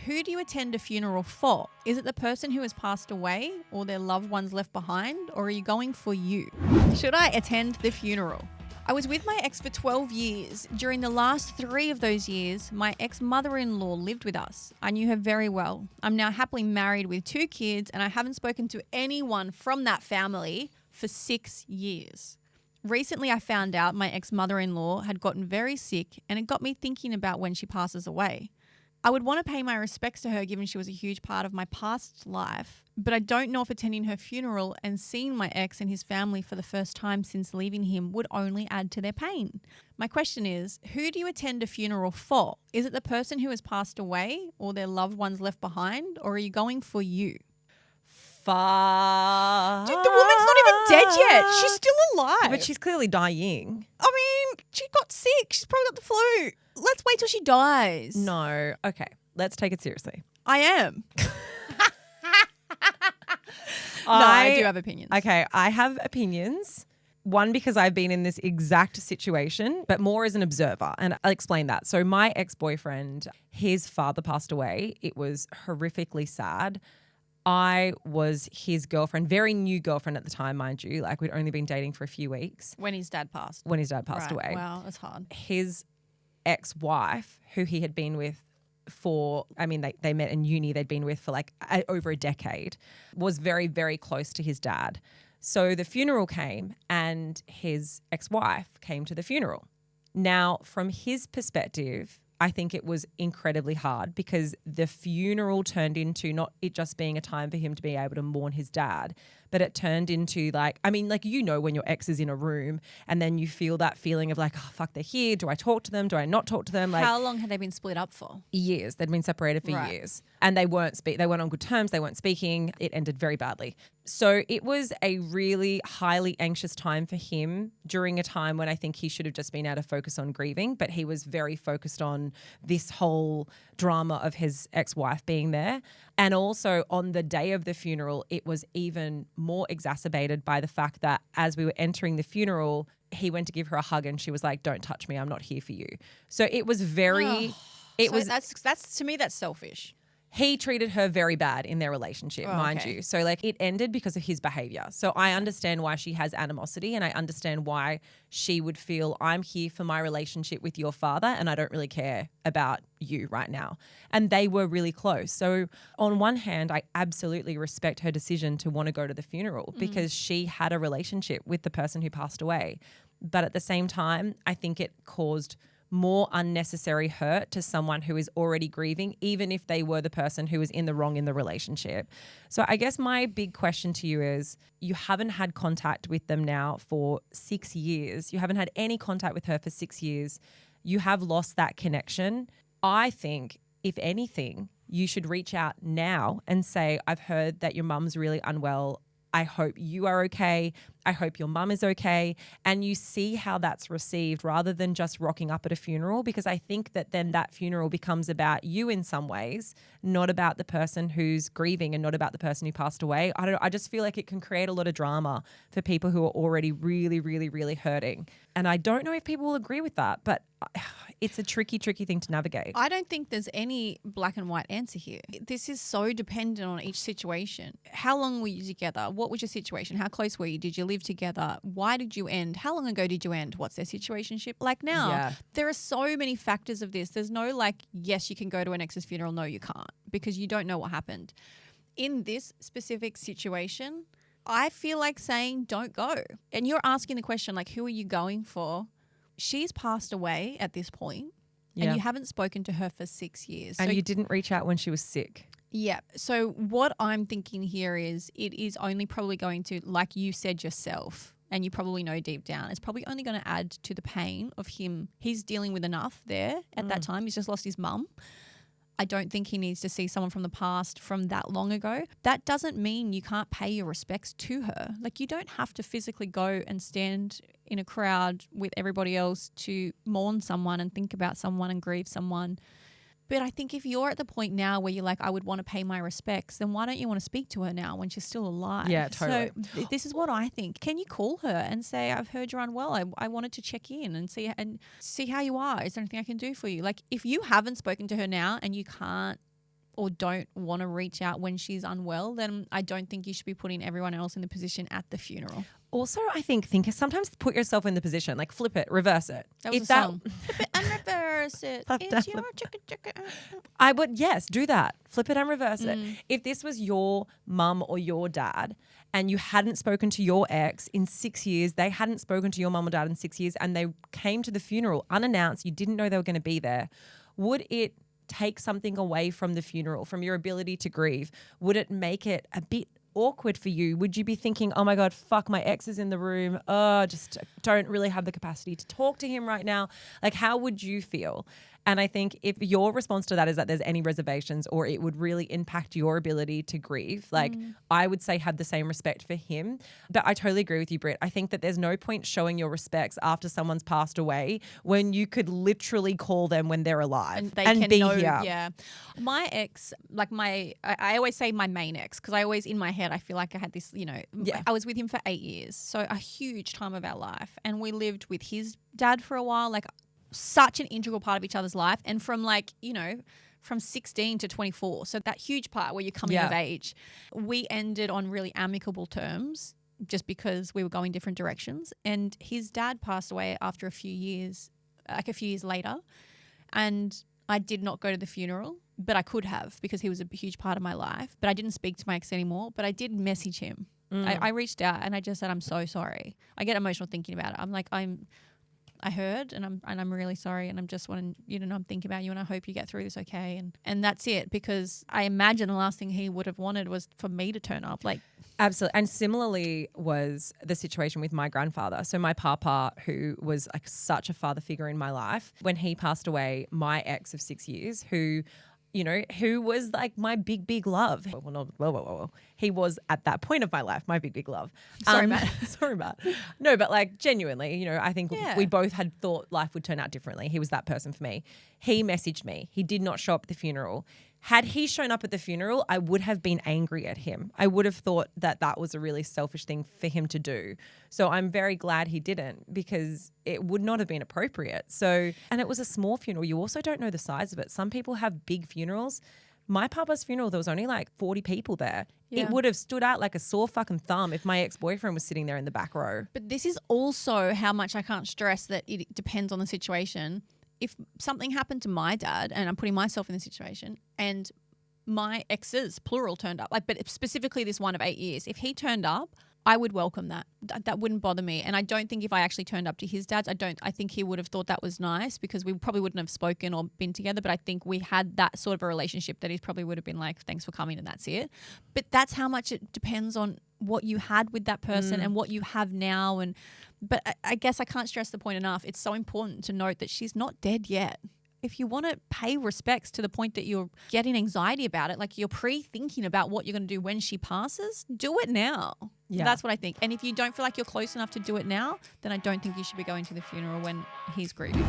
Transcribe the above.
Who do you attend a funeral for? Is it the person who has passed away or their loved ones left behind, or are you going for you? Should I attend the funeral? I was with my ex for 12 years. During the last 3 of those years, my ex-mother-in-law lived with us. I knew her very well. I'm now happily married with 2 kids, and I haven't spoken to anyone from that family for 6 years. Recently, I found out my ex-mother-in-law had gotten very sick, and it got me thinking about when she passes away. I would want to pay my respects to her given she was a huge part of my past life, but I don't know if attending her funeral and seeing my ex and his family for the first time since leaving him would only add to their pain. My question is, who do you attend a funeral for? Is it the person who has passed away or their loved ones left behind, or are you going for you? Fuck. Dude, the woman's not even dead yet. She's still alive. But she's clearly dying. I mean, she got sick. She's probably got the flu. Let's wait till she dies. No. Okay. Let's take it seriously. I am. I do have opinions. Okay. I have opinions. One, because I've been in this exact situation, but more as an observer. And I'll explain that. So my ex-boyfriend, his father passed away. It was horrifically sad. I was his girlfriend, very new girlfriend at the time, mind you. Like, we'd only been dating for a few weeks. When his dad passed. Away. Wow, that's hard. His ex-wife, who he had been with they met in uni, they'd been with for like over a decade, was very, very close to his dad. So the funeral came and his ex-wife came to the funeral. Now, from his perspective, I think it was incredibly hard because the funeral turned into not it just being a time for him to be able to mourn his dad, but it turned into when your ex is in a room and then you feel that feeling of like, oh, fuck, they're here. Do I talk to them? Do I not talk to them? Like, how long had they been split up for? Years. They'd been separated for years. And they weren't on good terms. They weren't speaking. It ended very badly. So it was a really highly anxious time for him during a time when I think he should have just been able to focus on grieving, but he was very focused on this whole drama of his ex-wife being there. And also on the day of the funeral, it was even more exacerbated by the fact that as we were entering the funeral, he went to give her a hug and she was like, "Don't touch me. I'm not here for you." So it was That's to me, that's selfish. He treated her very bad in their relationship, mind you. So like it ended because of his behavior. So I understand why she has animosity and I understand why she would feel I'm here for my relationship with your father and I don't really care about you right now. And they were really close. So on one hand, I absolutely respect her decision to want to go to the funeral because she had a relationship with the person who passed away. But at the same time, I think it caused more unnecessary hurt to someone who is already grieving, even if they were the person who was in the wrong in the relationship. So I guess my big question to you is, you haven't had contact with them now for 6 years. You haven't had any contact with her for 6 years. You have lost that connection. I think, if anything, you should reach out now and say, I've heard that your mum's really unwell. I hope you are okay. I hope your mum is okay. And you see how that's received rather than just rocking up at a funeral, because I think that then that funeral becomes about you in some ways, not about the person who's grieving and not about the person who passed away. I just feel like it can create a lot of drama for people who are already really, really, really hurting. And I don't know if people will agree with that, but it's a tricky, tricky thing to navigate. I don't think there's any black and white answer here. This is so dependent on each situation. How long were you together? What was your situation? How close were you? Did you live together? Why did you end? How long ago did you end? What's their situationship like now? Yeah. There are so many factors of this. There's no like, yes, you can go to an ex's funeral. No, you can't, because you don't know what happened. In this specific situation, I feel like saying don't go. And you're asking the question, like, who are you going for? She's passed away at this point, and you haven't spoken to her for 6 years. And you didn't reach out when she was sick. Yeah. So what I'm thinking here is it is only probably going to, like you said yourself, and you probably know deep down, it's probably only going to add to the pain of him. He's dealing with enough there at that time. He's just lost his mum. I don't think he needs to see someone from the past from that long ago. That doesn't mean you can't pay your respects to her. Like, you don't have to physically go and stand in a crowd with everybody else to mourn someone and think about someone and grieve someone. But I think if you're at the point now where you're like, I would want to pay my respects, then why don't you want to speak to her now when she's still alive? Yeah, totally. So this is what I think. Can you call her and say, I've heard you're unwell. I wanted to check in and see how you are. Is there anything I can do for you? Like, if you haven't spoken to her now and you can't or don't want to reach out when she's unwell, then I don't think you should be putting everyone else in the position at the funeral. Also, I think sometimes put yourself in the position, like flip it, reverse it. That was a song. Flip it and reverse it. It's your chicka. I would, yes, do that. Flip it and reverse it. If this was your mum or your dad and you hadn't spoken to your ex in 6 years, they hadn't spoken to your mum or dad in 6 years, and they came to the funeral unannounced, you didn't know they were going to be there, would it take something away from the funeral, from your ability to grieve? Would it make it a bit awkward for you? Would you be thinking, oh my God, fuck, my ex is in the room. Oh, just don't really have the capacity to talk to him right now. Like, how would you feel? And I think if your response to that is that there's any reservations or it would really impact your ability to grieve, like I would say have the same respect for him. But I totally agree with you, Britt. I think that there's no point showing your respects after someone's passed away when you could literally call them when they're alive and be here. Yeah. My ex, like I always say my main ex, because I always in my head I feel like I had this, I was with him for 8 years. So a huge time of our life. And we lived with his dad for a while, like such an integral part of each other's life. And from from 16 to 24. So that huge part where you're coming of age, we ended on really amicable terms just because we were going different directions. And his dad passed away after a few years later. And I did not go to the funeral, but I could have because he was a huge part of my life. But I didn't speak to my ex anymore, but I did message him. I reached out and I just said, I'm so sorry. I get emotional thinking about it. I'm like, I heard and I'm really sorry, and I'm just wanting you to know I'm thinking about you and I hope you get through this okay. And that's it, because I imagine the last thing he would have wanted was for me to turn up. Like, absolutely. And similarly was the situation with my grandfather. So my papa, who was like such a father figure in my life, when he passed away, my ex of 6 years, who was like my big love. He was at that point of my life, my big love. Sorry, Matt. Sorry, Matt. No, but like genuinely, I think we both had thought life would turn out differently. He was that person for me. He messaged me. He did not show up at the funeral. Had he shown up at the funeral, I would have been angry at him. I would have thought that was a really selfish thing for him to do. So I'm very glad he didn't, because it would not have been appropriate. So, and it was a small funeral. You also don't know the size of it. Some people have big funerals. My papa's funeral, there was only like 40 people there. Yeah. It would have stood out like a sore fucking thumb if my ex-boyfriend was sitting there in the back row. But this is also how much I can't stress that it depends on the situation. If something happened to my dad, and I'm putting myself in the situation, and my exes, plural, turned up, but specifically this one of 8 years, if he turned up, I would welcome that. That wouldn't bother me. And I don't think if I actually turned up to his dad's, I think he would have thought that was nice, because we probably wouldn't have spoken or been together. But I think we had that sort of a relationship that he probably would have been like, thanks for coming, and that's it. But that's how much it depends on what you had with that person and what you have now. But I guess I can't stress the point enough. It's so important to note that she's not dead yet. If you want to pay respects to the point that you're getting anxiety about it, like you're pre-thinking about what you're going to do when she passes, do it now. Yeah. That's what I think. And if you don't feel like you're close enough to do it now, then I don't think you should be going to the funeral when he's grieving.